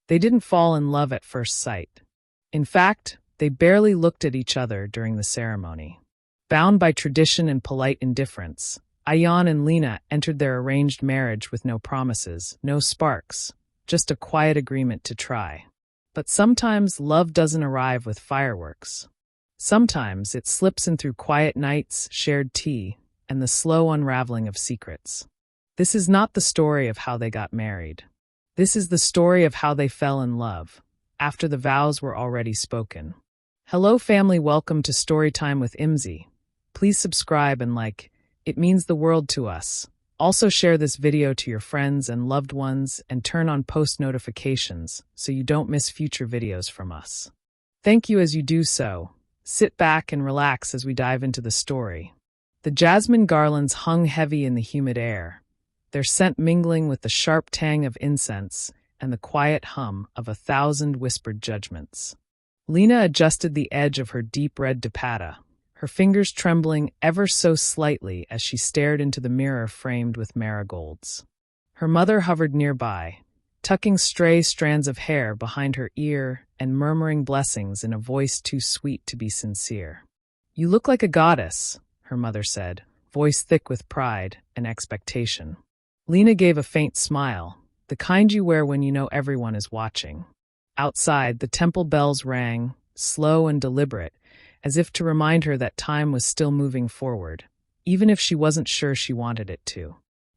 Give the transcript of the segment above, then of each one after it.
They didn't fall in love at first sight. In fact, they barely looked at each other during the ceremony. Bound by tradition and polite indifference, Ayaan and Leena entered their arranged marriage with no promises, no sparks, just a quiet agreement to try. But sometimes love doesn't arrive with fireworks. Sometimes it slips in through quiet nights, shared tea, and the slow unraveling of secrets. This is not the story of how they got married. This is the story of how they fell in love, after the vows were already spoken. Hello family, welcome to Storytime with Imzi. Please subscribe and like. It means the world to us. Also share this video to your friends and loved ones and turn on post notifications so you don't miss future videos from us. Thank you as you do so. Sit back and relax as we dive into the story. The jasmine garlands hung heavy in the humid air, their scent mingling with the sharp tang of incense and the quiet hum of 1,000 whispered judgments. Leena adjusted the edge of her deep red dupatta, her fingers trembling ever so slightly as she stared into the mirror framed with marigolds. Her mother hovered nearby, tucking stray strands of hair behind her ear and murmuring blessings in a voice too sweet to be sincere. "You look like a goddess," her mother said, voice thick with pride and expectation. Leena gave a faint smile, the kind you wear when you know everyone is watching. Outside, the temple bells rang, slow and deliberate, as if to remind her that time was still moving forward, even if she wasn't sure she wanted it to.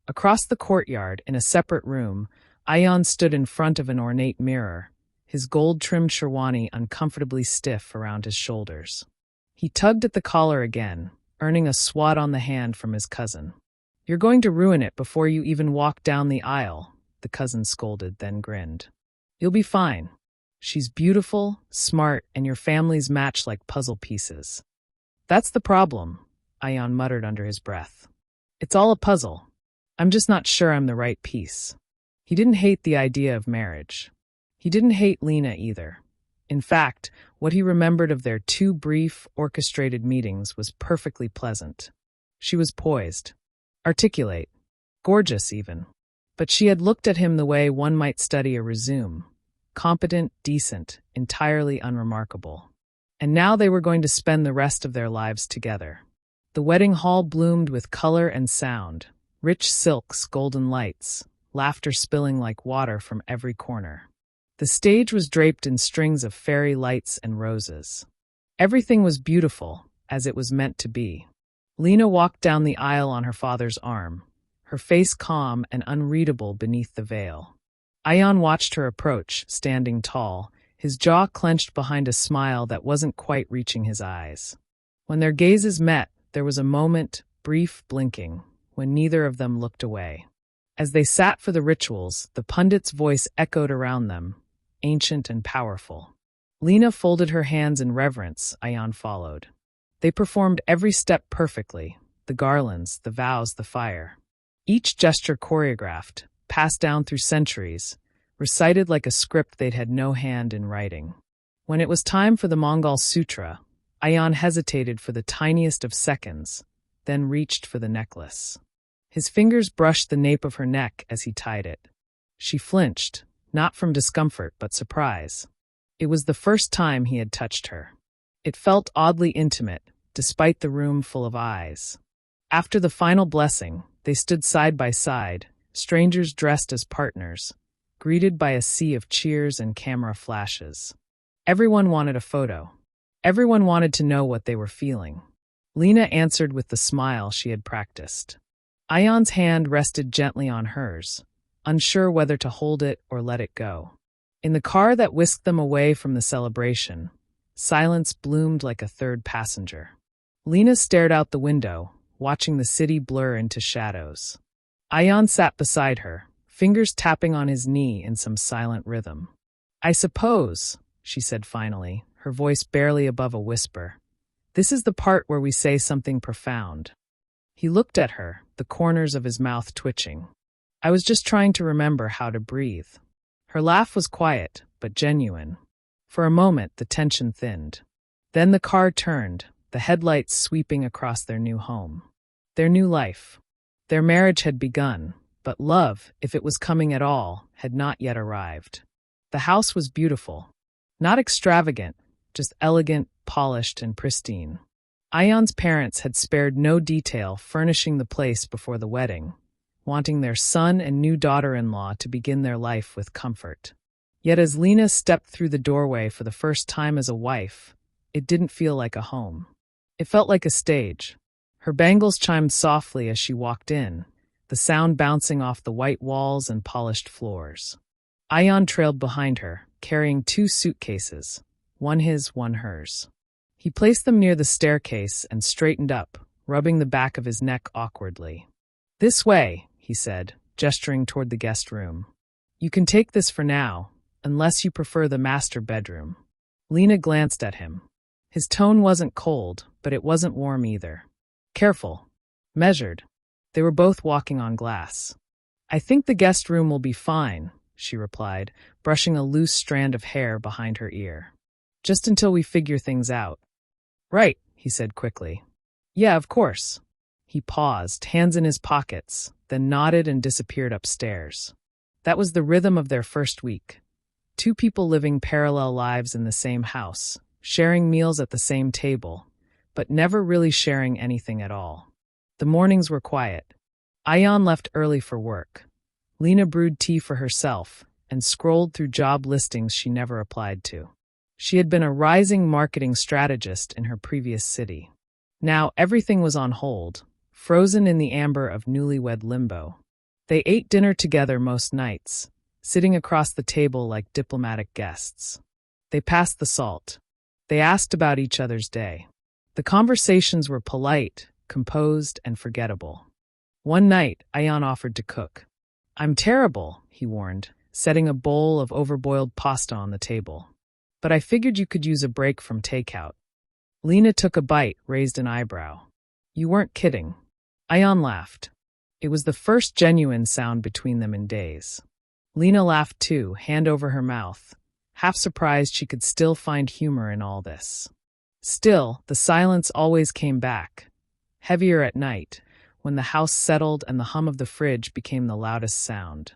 Across the courtyard, in a separate room, Ayaan stood in front of an ornate mirror, his gold-trimmed sherwani uncomfortably stiff around his shoulders. He tugged at the collar again, earning a swat on the hand from his cousin. "You're going to ruin it before you even walk down the aisle," the cousin scolded, then grinned. "You'll be fine. She's beautiful, smart, and your families match like puzzle pieces." "That's the problem," Ayaan muttered under his breath. "It's all a puzzle. I'm just not sure I'm the right piece." He didn't hate the idea of marriage. He didn't hate Leena either. In fact, what he remembered of their 2 brief, orchestrated meetings was perfectly pleasant. She was poised, articulate, gorgeous even. But she had looked at him the way one might study a resume. Competent, decent, entirely unremarkable. And now they were going to spend the rest of their lives together. The wedding hall bloomed with color and sound, rich silks, golden lights, laughter spilling like water from every corner. The stage was draped in strings of fairy lights and roses. Everything was beautiful, as it was meant to be. Leena walked down the aisle on her father's arm, her face calm and unreadable beneath the veil. Ayaan watched her approach, standing tall, his jaw clenched behind a smile that wasn't quite reaching his eyes. When their gazes met, there was a moment, brief blinking, when neither of them looked away. As they sat for the rituals, the pundit's voice echoed around them, ancient and powerful. Leena folded her hands in reverence, Ayaan followed. They performed every step perfectly, the garlands, the vows, the fire. Each gesture choreographed, passed down through centuries, recited like a script they'd had no hand in writing. When it was time for the Mongol Sutra, Ayaan hesitated for the tiniest of seconds, then reached for the necklace. His fingers brushed the nape of her neck as he tied it. She flinched, not from discomfort but surprise. It was the first time he had touched her. It felt oddly intimate, despite the room full of eyes. After the final blessing, they stood side by side, strangers dressed as partners, greeted by a sea of cheers and camera flashes. Everyone wanted a photo. Everyone wanted to know what they were feeling. Leena answered with the smile she had practiced. Ayaan's hand rested gently on hers, unsure whether to hold it or let it go. In the car that whisked them away from the celebration, silence bloomed like a third passenger. Leena stared out the window, watching the city blur into shadows. Ayaan sat beside her, fingers tapping on his knee in some silent rhythm. "I suppose," she said finally, her voice barely above a whisper, "this is the part where we say something profound." He looked at her, the corners of his mouth twitching. "I was just trying to remember how to breathe." Her laugh was quiet, but genuine. For a moment, the tension thinned. Then the car turned, the headlights sweeping across their new home. Their new life. Their marriage had begun, but love, if it was coming at all, had not yet arrived. The house was beautiful. Not extravagant, just elegant, polished, and pristine. Ayaan's parents had spared no detail furnishing the place before the wedding, wanting their son and new daughter-in-law to begin their life with comfort. Yet as Leena stepped through the doorway for the first time as a wife, it didn't feel like a home. It felt like a stage. Her bangles chimed softly as she walked in, the sound bouncing off the white walls and polished floors. Ayaan trailed behind her, carrying 2 suitcases, one his, one hers. He placed them near the staircase and straightened up, rubbing the back of his neck awkwardly. "This way," he said, gesturing toward the guest room. "You can take this for now, unless you prefer the master bedroom." Leena glanced at him. His tone wasn't cold, but it wasn't warm either. Careful. Measured. They were both walking on glass. "I think the guest room will be fine," she replied, brushing a loose strand of hair behind her ear. "Just until we figure things out." "Right," he said quickly. "Yeah, of course." He paused, hands in his pockets, then nodded and disappeared upstairs. That was the rhythm of their first week. 2 people living parallel lives in the same house, sharing meals at the same table, but never really sharing anything at all. The mornings were quiet. Ayaan left early for work. Leena brewed tea for herself and scrolled through job listings she never applied to. She had been a rising marketing strategist in her previous city. Now everything was on hold, frozen in the amber of newlywed limbo. They ate dinner together most nights, sitting across the table like diplomatic guests. They passed the salt. They asked about each other's day. The conversations were polite, composed, and forgettable. One night, Ayaan offered to cook. "I'm terrible," he warned, setting a bowl of overboiled pasta on the table. "But I figured you could use a break from takeout." Leena took a bite, raised an eyebrow. "You weren't kidding." Ayaan laughed. It was the first genuine sound between them in days. Leena laughed too, hand over her mouth, half surprised she could still find humor in all this. Still, the silence always came back, heavier at night, when the house settled and the hum of the fridge became the loudest sound.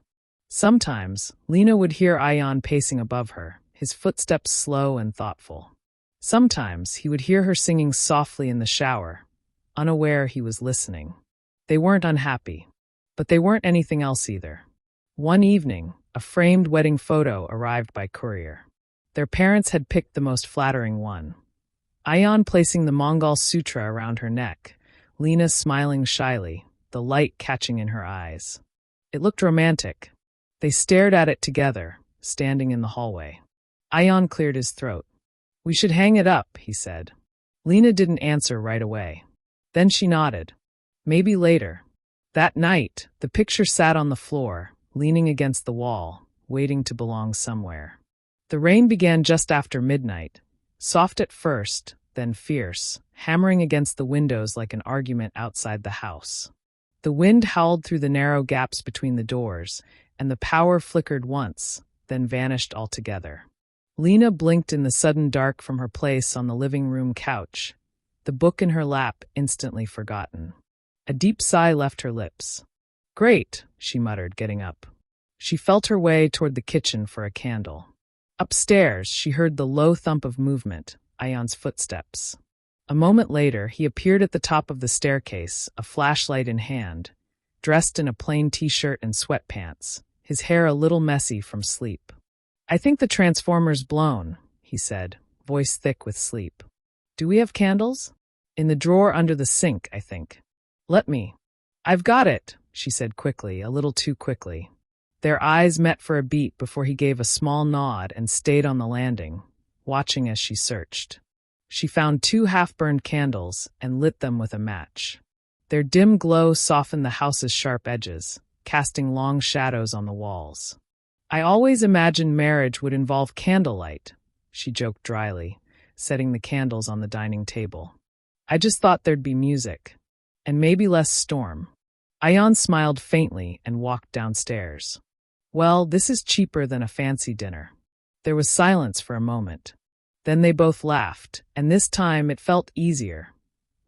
Sometimes, Leena would hear Ayaan pacing above her, his footsteps slow and thoughtful. Sometimes, he would hear her singing softly in the shower, unaware he was listening. They weren't unhappy, but they weren't anything else either. One evening, a framed wedding photo arrived by courier. Their parents had picked the most flattering one. Ayaan placing the Mongol sutra around her neck, Leena smiling shyly, the light catching in her eyes. It looked romantic. They stared at it together, standing in the hallway. Ayaan cleared his throat. "We should hang it up," he said. Leena didn't answer right away. Then she nodded. "Maybe later." That night, the picture sat on the floor, leaning against the wall, waiting to belong somewhere. The rain began just after midnight, soft at first, then fierce, hammering against the windows like an argument outside the house. The wind howled through the narrow gaps between the doors, and the power flickered once, then vanished altogether. Leena blinked in the sudden dark from her place on the living room couch, the book in her lap instantly forgotten. A deep sigh left her lips. "Great," she muttered, getting up. She felt her way toward the kitchen for a candle. Upstairs, she heard the low thump of movement, Ayaan's footsteps. A moment later, he appeared at the top of the staircase, a flashlight in hand, dressed in a plain t-shirt and sweatpants, his hair a little messy from sleep. "I think the transformer's blown," he said, voice thick with sleep. "Do we have candles?" "In the drawer under the sink, I think." "Let me." "I've got it," she said quickly, a little too quickly. Their eyes met for a beat before he gave a small nod and stayed on the landing, watching as she searched. She found 2 half-burned candles and lit them with a match. Their dim glow softened the house's sharp edges, casting long shadows on the walls. "I always imagined marriage would involve candlelight," she joked dryly, setting the candles on the dining table. "I just thought there'd be music. And maybe less storm." Ayaan smiled faintly and walked downstairs. "Well, this is cheaper than a fancy dinner." There was silence for a moment. Then they both laughed, and this time it felt easier.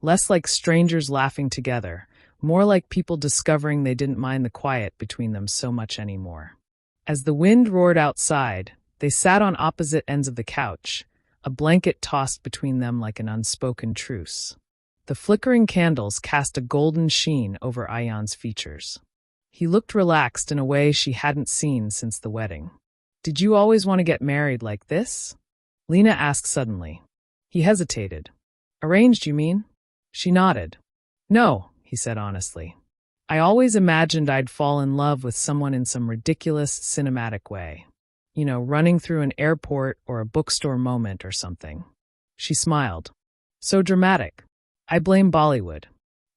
Less like strangers laughing together, more like people discovering they didn't mind the quiet between them so much anymore. As the wind roared outside, They sat on opposite ends of the couch, a blanket tossed between them like an unspoken truce. The flickering candles cast a golden sheen over Ayaan's features. He looked relaxed in a way she hadn't seen since the wedding. "Did you always want to get married like this?" Leena asked suddenly. He hesitated. "Arranged, you mean?" She nodded. "No," he said honestly. "I always imagined I'd fall in love with someone in some ridiculous, cinematic way. You know, running through an airport or a bookstore moment or something." She smiled. "So dramatic. I blame Bollywood.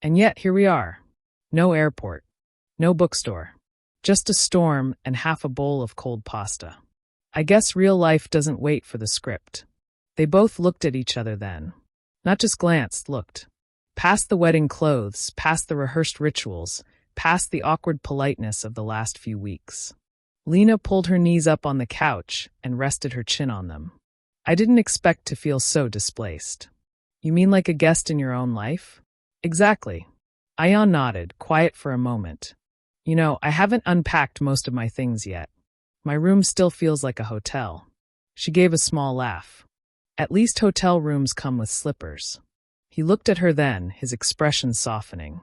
And yet here we are. No airport. No bookstore. Just a storm and half a bowl of cold pasta. I guess real life doesn't wait for the script." They both looked at each other then. Not just glanced, looked. Past the wedding clothes, past the rehearsed rituals, past the awkward politeness of the last few weeks. Leena pulled her knees up on the couch and rested her chin on them. "I didn't expect to feel so displaced." "You mean like a guest in your own life?" "Exactly." Ayaan nodded, quiet for a moment. "You know, I haven't unpacked most of my things yet. My room still feels like a hotel." She gave a small laugh. "At least hotel rooms come with slippers." He looked at her then, his expression softening.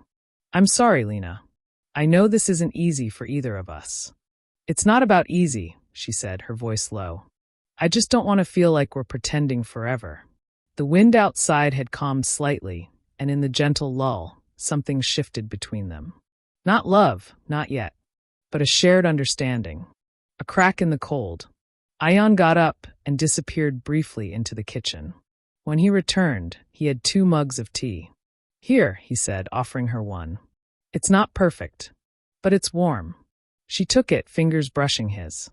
"I'm sorry, Leena. I know this isn't easy for either of us." "It's not about easy," she said, her voice low. "I just don't want to feel like we're pretending forever." The wind outside had calmed slightly, and in the gentle lull, something shifted between them. Not love, not yet, but a shared understanding. A crack in the cold. Ayaan got up and disappeared briefly into the kitchen. When he returned, he had 2 mugs of tea. "Here," he said, offering her one. "It's not perfect, but it's warm." She took it, fingers brushing his.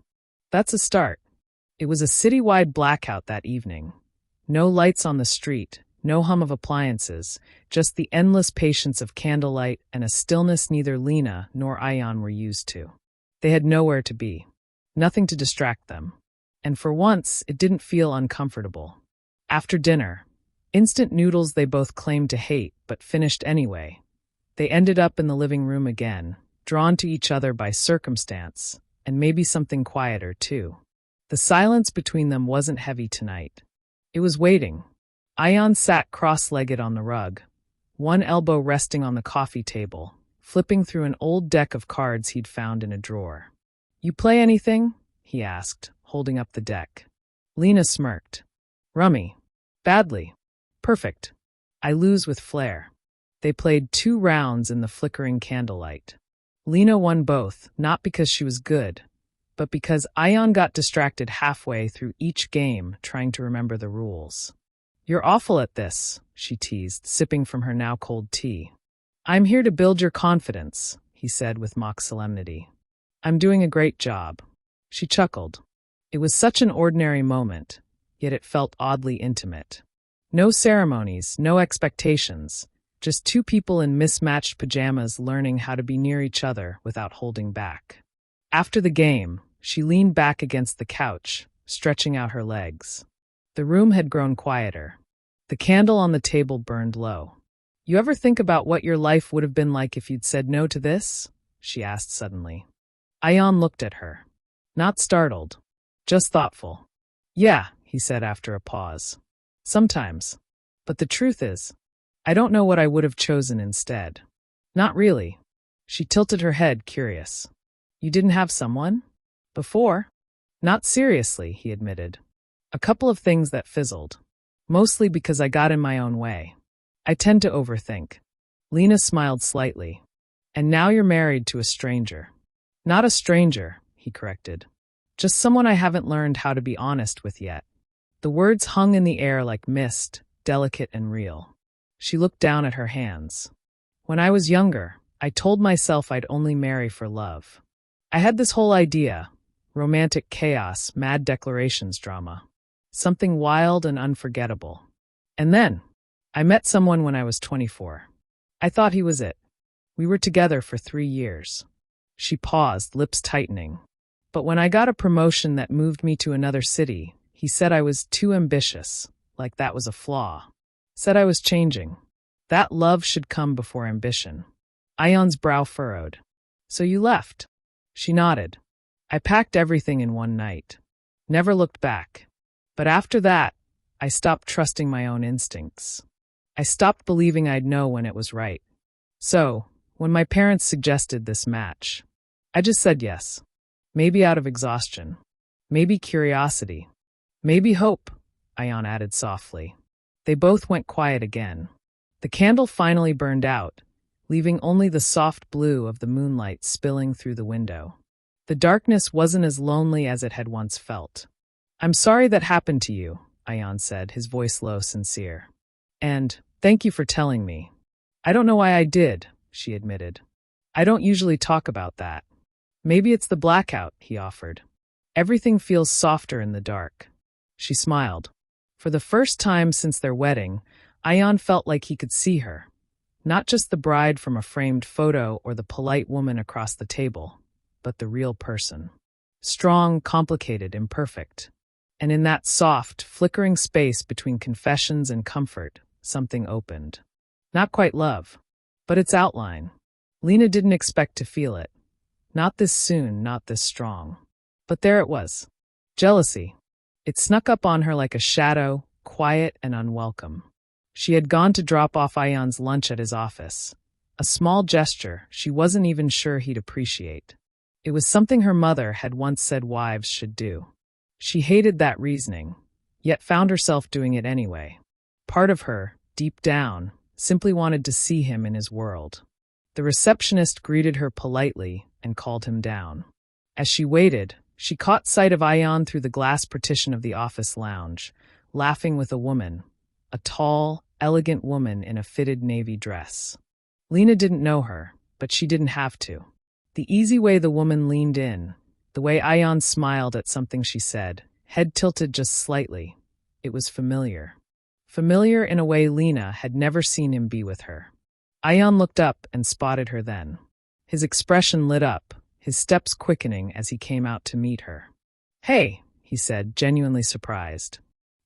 "That's a start." It was a citywide blackout that evening. No lights on the street, no hum of appliances, just the endless patience of candlelight and a stillness neither Leena nor Ayaan were used to. They had nowhere to be, nothing to distract them. And for once, it didn't feel uncomfortable. After dinner, instant noodles they both claimed to hate but finished anyway, they ended up in the living room again, drawn to each other by circumstance, and maybe something quieter too. The silence between them wasn't heavy tonight. It was waiting. Ayaan sat cross-legged on the rug, one elbow resting on the coffee table, flipping through an old deck of cards he'd found in a drawer. "You play anything?" he asked, holding up the deck. Leena smirked. "Rummy. Badly. Perfect. I lose with flair." They played 2 rounds in the flickering candlelight. Leena won both, not because she was good, but because Ayaan got distracted halfway through each game trying to remember the rules. "You're awful at this," she teased, sipping from her now cold tea. "I'm here to build your confidence," he said with mock solemnity. "I'm doing a great job." She chuckled. It was such an ordinary moment, yet it felt oddly intimate. No ceremonies, no expectations, just 2 people in mismatched pajamas learning how to be near each other without holding back. After the game, she leaned back against the couch, stretching out her legs. The room had grown quieter. The candle on the table burned low. "You ever think about what your life would have been like if you'd said no to this?" she asked suddenly. Ayaan looked at her. Not startled, just thoughtful. "Yeah," he said after a pause. "Sometimes. But the truth is, I don't know what I would have chosen instead." "Not really." She tilted her head, curious. "You didn't have someone? Before?" "Not seriously," he admitted. "A couple of things that fizzled. Mostly because I got in my own way. I tend to overthink." Leena smiled slightly. "And now you're married to a stranger." "Not a stranger," he corrected. "Just someone I haven't learned how to be honest with yet." The words hung in the air like mist, delicate and real. She looked down at her hands. "When I was younger, I told myself I'd only marry for love. I had this whole idea, romantic chaos, mad declarations drama. Something wild and unforgettable. And then, I met someone when I was 24. I thought he was it. We were together for 3 years." She paused, lips tightening. "But when I got a promotion that moved me to another city, he said I was too ambitious, like that was a flaw. Said I was changing. That love should come before ambition." Ayaan's brow furrowed. "So you left?" She nodded. "I packed everything in one night. Never looked back. But after that, I stopped trusting my own instincts. I stopped believing I'd know when it was right. So, when my parents suggested this match, I just said yes. Maybe out of exhaustion. Maybe curiosity. Maybe hope, Ayaan added softly. They both went quiet again. The candle finally burned out, leaving only the soft blue of the moonlight spilling through the window. The darkness wasn't as lonely as it had once felt. I'm sorry that happened to you, Ayaan said, his voice low, sincere. And thank you for telling me. I don't know why I did, she admitted. I don't usually talk about that. Maybe it's the blackout, he offered. Everything feels softer in the dark. She smiled. For the first time since their wedding, Ayaan felt like he could see her. Not just the bride from a framed photo or the polite woman across the table, but the real person. Strong, complicated, imperfect. And in that soft, flickering space between confessions and comfort, something opened. Not quite love, but its outline. Leena didn't expect to feel it. Not this soon, not this strong. But there it was. Jealousy. It snuck up on her like a shadow, quiet and unwelcome. She had gone to drop off Ayaan's lunch at his office. A small gesture she wasn't even sure he'd appreciate. It was something her mother had once said wives should do. She hated that reasoning, yet found herself doing it anyway. Part of her, deep down, simply wanted to see him in his world. The receptionist greeted her politely and called him down. As she waited, she caught sight of Ayaan through the glass partition of the office lounge, laughing with a woman, a tall, elegant woman in a fitted navy dress. Leena didn't know her, but she didn't have to. The easy way the woman leaned in, the way Ayaan smiled at something she said, head tilted just slightly, it was familiar. Familiar in a way Leena had never seen him be with her. Ayaan looked up and spotted her then. His expression lit up, his steps quickening as he came out to meet her. "Hey," he said, genuinely surprised.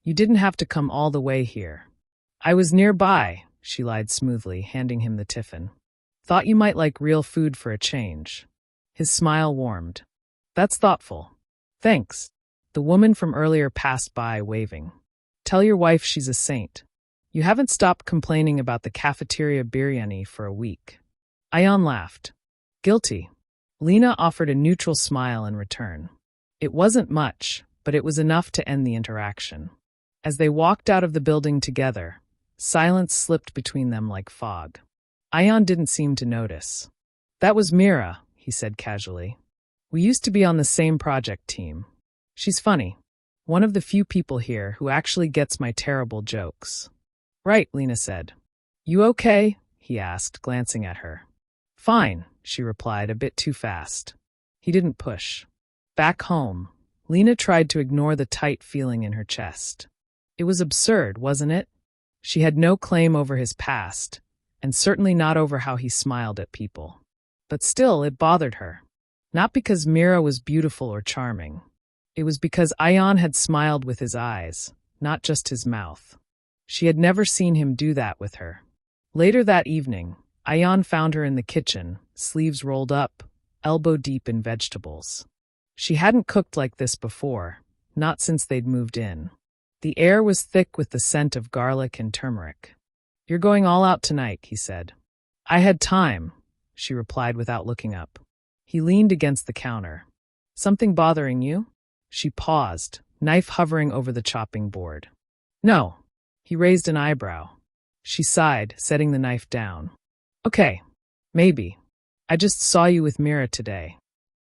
"You didn't have to come all the way here." "I was nearby," she lied smoothly, handing him the tiffin. "Thought you might like real food for a change." His smile warmed. "That's thoughtful. Thanks." The woman from earlier passed by, waving. "Tell your wife she's a saint. You haven't stopped complaining about the cafeteria biryani for a week." Ayaan laughed. "Guilty." Leena offered a neutral smile in return. It wasn't much, but it was enough to end the interaction. As they walked out of the building together, silence slipped between them like fog. Ayaan didn't seem to notice. "That was Mira," he said casually. "We used to be on the same project team. She's funny. One of the few people here who actually gets my terrible jokes." "Right," Leena said. "You okay?" he asked, glancing at her. "Fine," she replied, a bit too fast. He didn't push. Back home, Leena tried to ignore the tight feeling in her chest. It was absurd, wasn't it? She had no claim over his past, and certainly not over how he smiled at people. But still, it bothered her. Not because Mira was beautiful or charming. It was because Ayaan had smiled with his eyes, not just his mouth. She had never seen him do that with her. Later that evening, Ayaan found her in the kitchen, sleeves rolled up, elbow deep in vegetables. She hadn't cooked like this before, not since they'd moved in. The air was thick with the scent of garlic and turmeric. "You're going all out tonight," he said. "I had time," she replied without looking up. He leaned against the counter. "Something bothering you?" She paused, knife hovering over the chopping board. "No." He raised an eyebrow. She sighed, setting the knife down. "Okay, maybe. I just saw you with Mira today."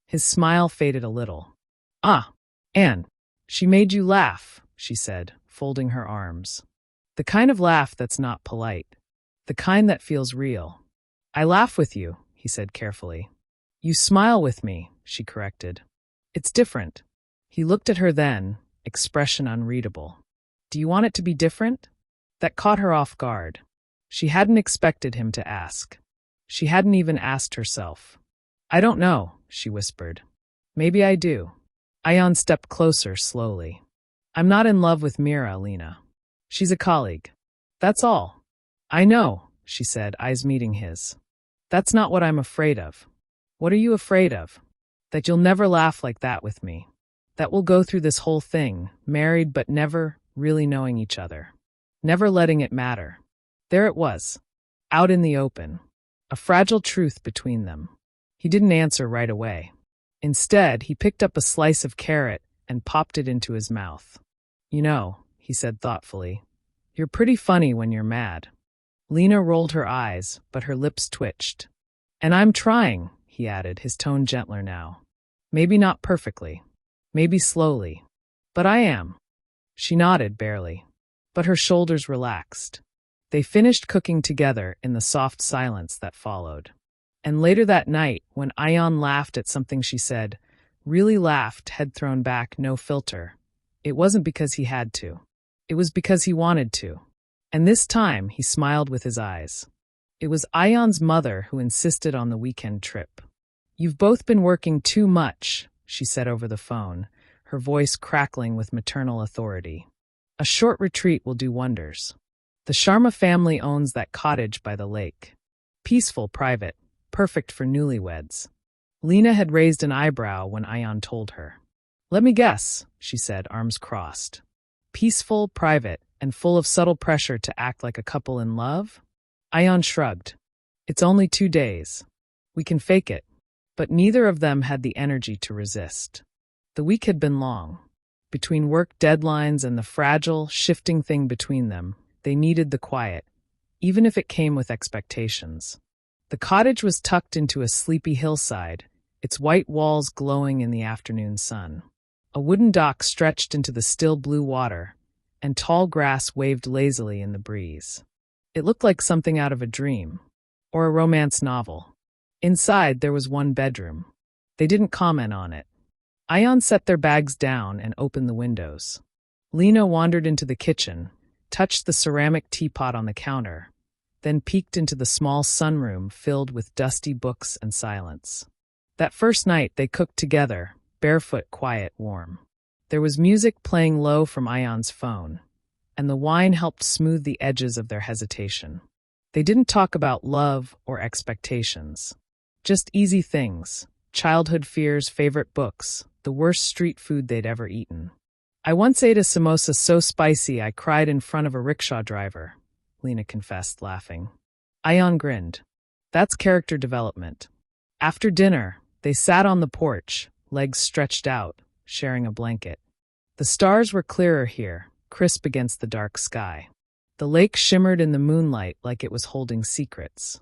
His smile faded a little. "Ah, and she made you laugh," she said, folding her arms. "The kind of laugh that's not polite. The kind that feels real." "I laugh with you," he said carefully. "You smile with me," she corrected. "It's different." He looked at her then, expression unreadable. "Do you want it to be different?" That caught her off guard. She hadn't expected him to ask. She hadn't even asked herself. "I don't know," she whispered. "Maybe I do." Ayaan stepped closer slowly. "I'm not in love with Mira, Leena. She's a colleague. That's all." "I know," she said, eyes meeting his. "That's not what I'm afraid of." "What are you afraid of?" "That you'll never laugh like that with me." That we'll go through this whole thing, married but never really knowing each other. Never letting it matter. There it was, out in the open. A fragile truth between them. He didn't answer right away. Instead, he picked up a slice of carrot and popped it into his mouth. You know, he said thoughtfully, you're pretty funny when you're mad. Leena rolled her eyes, but her lips twitched. And I'm trying, he added, his tone gentler now. Maybe not perfectly. Maybe slowly. But I am. She nodded barely, but her shoulders relaxed. They finished cooking together in the soft silence that followed. And later that night, when Ayaan laughed at something she said, really laughed, head thrown back, no filter, it wasn't because he had to. It was because he wanted to. And this time, he smiled with his eyes. It was Ayaan's mother who insisted on the weekend trip. You've both been working too much, she said over the phone, her voice crackling with maternal authority. A short retreat will do wonders. The Sharma family owns that cottage by the lake. Peaceful, private, perfect for newlyweds. Leena had raised an eyebrow when Ayaan told her. Let me guess, she said, arms crossed. Peaceful, private, and full of subtle pressure to act like a couple in love? Ayaan shrugged. It's only 2 days. We can fake it. But neither of them had the energy to resist. The week had been long. Between work deadlines and the fragile, shifting thing between them, they needed the quiet, even if it came with expectations. The cottage was tucked into a sleepy hillside, its white walls glowing in the afternoon sun. A wooden dock stretched into the still blue water, and tall grass waved lazily in the breeze. It looked like something out of a dream, or a romance novel. Inside, there was one bedroom. They didn't comment on it. Ayaan set their bags down and opened the windows. Leena wandered into the kitchen, touched the ceramic teapot on the counter, then peeked into the small sunroom filled with dusty books and silence. That first night, they cooked together, barefoot, quiet, warm. There was music playing low from Ayaan's phone, and the wine helped smooth the edges of their hesitation. They didn't talk about love or expectations. Just easy things, childhood fears, favorite books, the worst street food they'd ever eaten. I once ate a samosa so spicy I cried in front of a rickshaw driver, Leena confessed, laughing. Ayaan grinned. That's character development. After dinner, they sat on the porch, legs stretched out, sharing a blanket. The stars were clearer here, crisp against the dark sky. The lake shimmered in the moonlight like it was holding secrets.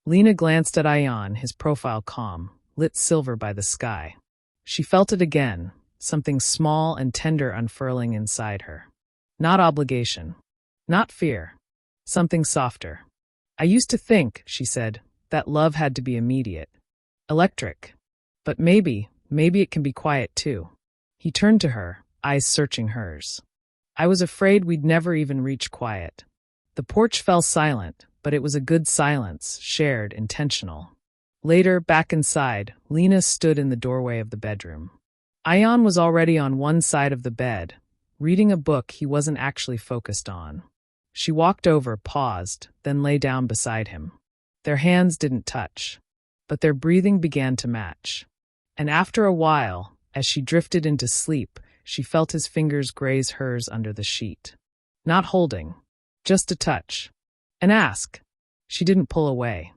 Leena glanced at Ayaan, his profile calm, lit silver by the sky. She felt it again, something small and tender unfurling inside her. Not obligation. Not fear. Something softer. I used to think, she said, that love had to be immediate. Electric. But maybe it can be quiet too. He turned to her, eyes searching hers. I was afraid we'd never even reach quiet. The porch fell silent, but it was a good silence, shared, intentional. Later, back inside, Leena stood in the doorway of the bedroom. Ayaan was already on one side of the bed, reading a book he wasn't actually focused on. She walked over, paused, then lay down beside him. Their hands didn't touch, but their breathing began to match. And after a while, as she drifted into sleep, she felt his fingers graze hers under the sheet. Not holding, just a touch. An ask. She didn't pull away.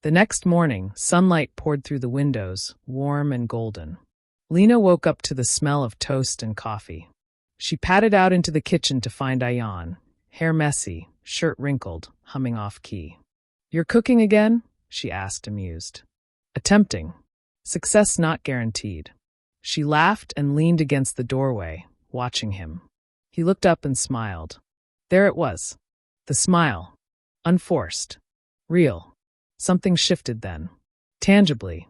The next morning, sunlight poured through the windows, warm and golden. Leena woke up to the smell of toast and coffee. She padded out into the kitchen to find Ayaan, hair messy, shirt wrinkled, humming off key. You're cooking again? She asked, amused. Attempting. Success not guaranteed. She laughed and leaned against the doorway, watching him. He looked up and smiled. There it was. The smile. Unforced. Real. Something shifted then. Tangibly.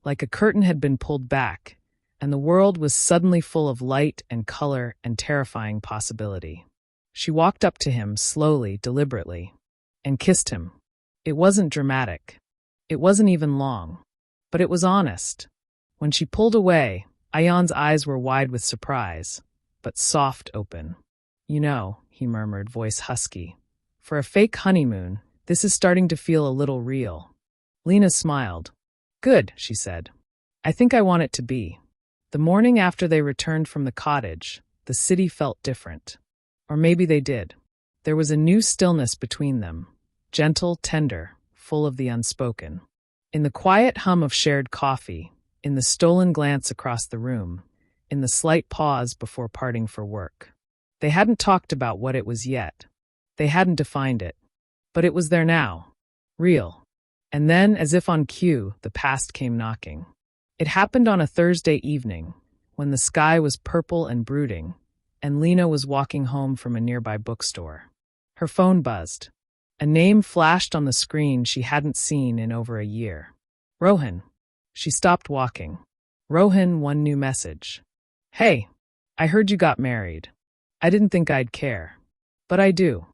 Like a curtain had been pulled back, and the world was suddenly full of light and color and terrifying possibility. She walked up to him slowly, deliberately, and kissed him. It wasn't dramatic. It wasn't even long. But it was honest. When she pulled away, Ayaan's eyes were wide with surprise, but soft open. You know, he murmured, voice husky. For a fake honeymoon, this is starting to feel a little real. Leena smiled. Good, she said. I think I want it to be. The morning after they returned from the cottage, the city felt different. Or maybe they did. There was a new stillness between them, gentle, tender, full of the unspoken. In the quiet hum of shared coffee, in the stolen glance across the room, in the slight pause before parting for work. They hadn't talked about what it was yet. They hadn't defined it. But it was there now. Real. And then, as if on cue, the past came knocking. It happened on a Thursday evening, when the sky was purple and brooding, and Leena was walking home from a nearby bookstore. Her phone buzzed. A name flashed on the screen she hadn't seen in over a year. Rohan. She stopped walking. Rohan, one new message. Hey, I heard you got married. I didn't think I'd care. But I do.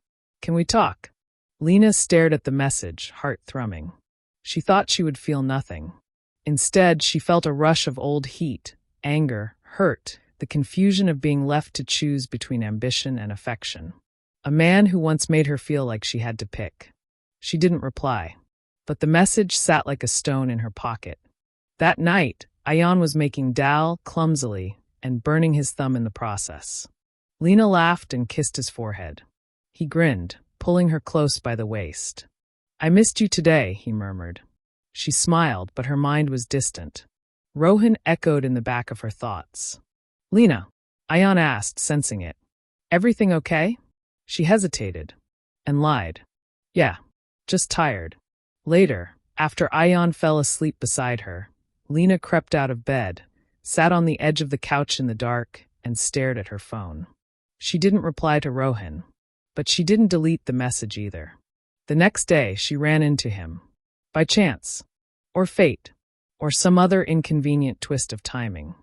Can we talk? Leena stared at the message, heart thrumming. She thought she would feel nothing. Instead, she felt a rush of old heat, anger, hurt, the confusion of being left to choose between ambition and affection. A man who once made her feel like she had to pick. She didn't reply. But the message sat like a stone in her pocket. That night, Ayaan was making dal clumsily and burning his thumb in the process. Leena laughed and kissed his forehead. He grinned, pulling her close by the waist. I missed you today, he murmured. She smiled, but her mind was distant. Rohan echoed in the back of her thoughts. Leena, Ayaan asked, sensing it. Everything okay? She hesitated and lied. Yeah, just tired. Later, after Ayaan fell asleep beside her, Leena crept out of bed, sat on the edge of the couch in the dark, and stared at her phone. She didn't reply to Rohan, but she didn't delete the message either. The next day, she ran into him. By chance. Or fate. Or some other inconvenient twist of timing.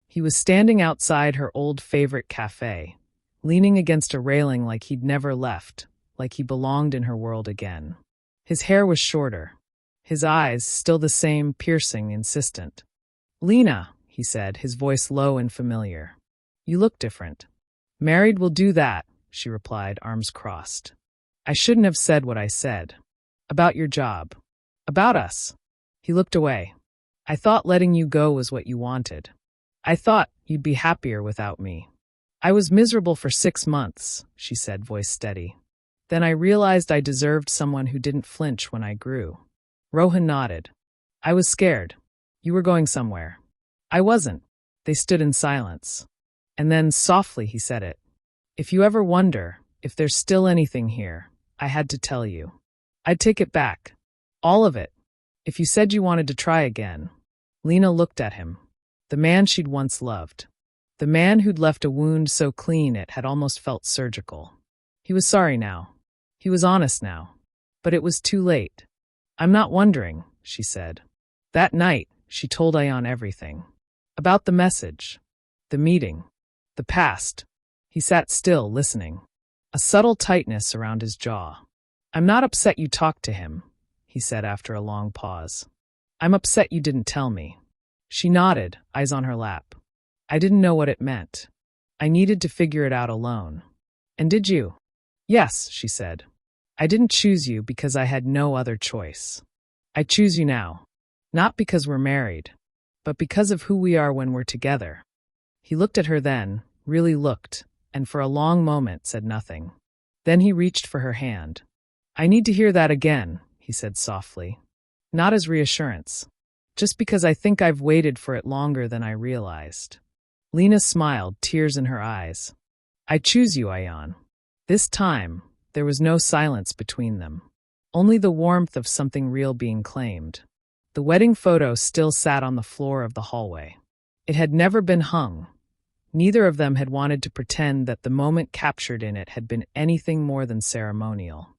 He was standing outside her old favorite cafe, leaning against a railing like he'd never left, like he belonged in her world again. His hair was shorter. His eyes, still the same, piercing, insistent. Leena, he said, his voice low and familiar. You look different. Married will do that, she replied, arms crossed. I shouldn't have said what I said. About your job. About us. He looked away. I thought letting you go was what you wanted. I thought you'd be happier without me. I was miserable for 6 months, she said, voice steady. Then I realized I deserved someone who didn't flinch when I grew. Rohan nodded. I was scared. You were going somewhere. I wasn't. They stood in silence. And then, softly, he said it. If you ever wonder if there's still anything here, I had to tell you. I'd take it back. All of it. If you said you wanted to try again. Leena looked at him. The man she'd once loved. The man who'd left a wound so clean it had almost felt surgical. He was sorry now. He was honest now. But it was too late. I'm not wondering, she said. That night, she told Ayaan everything. About the message. The meeting. The past. He sat still, listening. A subtle tightness around his jaw. I'm not upset you talked to him, he said after a long pause. I'm upset you didn't tell me. She nodded, eyes on her lap. I didn't know what it meant. I needed to figure it out alone. And did you? Yes, she said. I didn't choose you because I had no other choice. I choose you now. Not because we're married, but because of who we are when we're together. He looked at her then, really looked, and for a long moment said nothing. Then he reached for her hand. I need to hear that again, he said softly. Not as reassurance. Just because I think I've waited for it longer than I realized. Leena smiled, tears in her eyes. I choose you, Ayaan. This time, there was no silence between them. Only the warmth of something real being claimed. The wedding photo still sat on the floor of the hallway. It had never been hung. Neither of them had wanted to pretend that the moment captured in it had been anything more than ceremonial.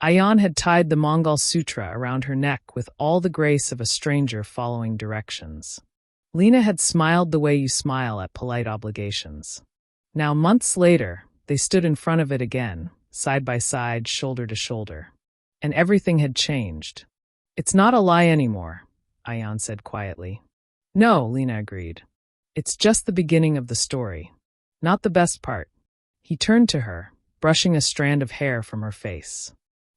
Ayaan had tied the Mongol Sutra around her neck with all the grace of a stranger following directions. Leena had smiled the way you smile at polite obligations. Now, months later, they stood in front of it again, side by side, shoulder to shoulder. And everything had changed. It's not a lie anymore, Ayaan said quietly. No, Leena agreed. It's just the beginning of the story. Not the best part. He turned to her, brushing a strand of hair from her face.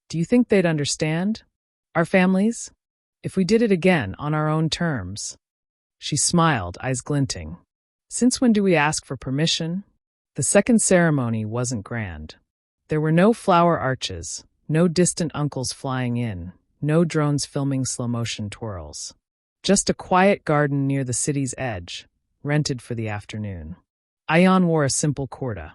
Do you think they'd understand? Our families? If we did it again on our own terms? She smiled, eyes glinting. Since when do we ask for permission? The second ceremony wasn't grand. There were no flower arches, no distant uncles flying in, no drones filming slow-motion twirls. Just a quiet garden near the city's edge, rented for the afternoon. Ayaan wore a simple kurta.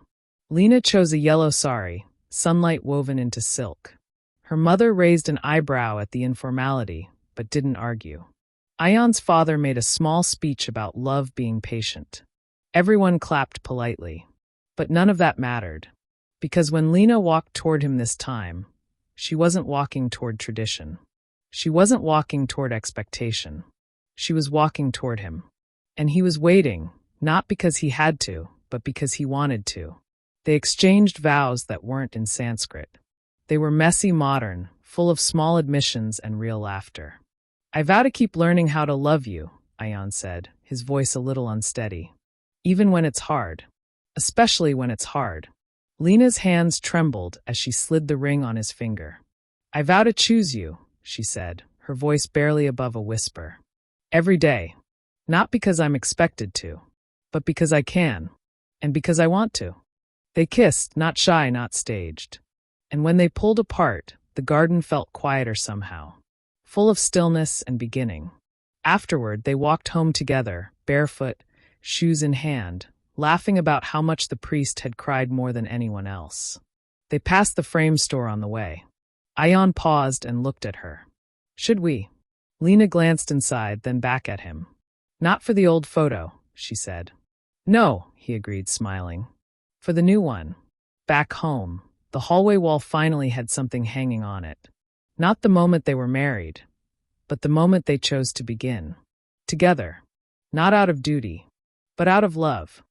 Leena chose a yellow sari, sunlight woven into silk. Her mother raised an eyebrow at the informality, but didn't argue. Ayaan's father made a small speech about love being patient. Everyone clapped politely. But none of that mattered. Because when Leena walked toward him this time, she wasn't walking toward tradition. She wasn't walking toward expectation. She was walking toward him. And he was waiting, not because he had to, but because he wanted to. They exchanged vows that weren't in Sanskrit. They were messy modern, full of small admissions and real laughter. I vow to keep learning how to love you, Ayaan said, his voice a little unsteady. Even when it's hard. Especially when it's hard. Leena's hands trembled as she slid the ring on his finger. I vow to choose you, she said, her voice barely above a whisper. Every day. Not because I'm expected to, but because I can, and because I want to. They kissed, not shy, not staged. And when they pulled apart, the garden felt quieter somehow, full of stillness and beginning. Afterward, they walked home together, barefoot, shoes in hand, laughing about how much the priest had cried more than anyone else. They passed the frame store on the way. Ayaan paused and looked at her. Should we? Leena glanced inside, then back at him. Not for the old photo, she said. No, he agreed, smiling. For the new one. Back home, the hallway wall finally had something hanging on it. Not the moment they were married, but the moment they chose to begin. Together. Not out of duty, but out of love.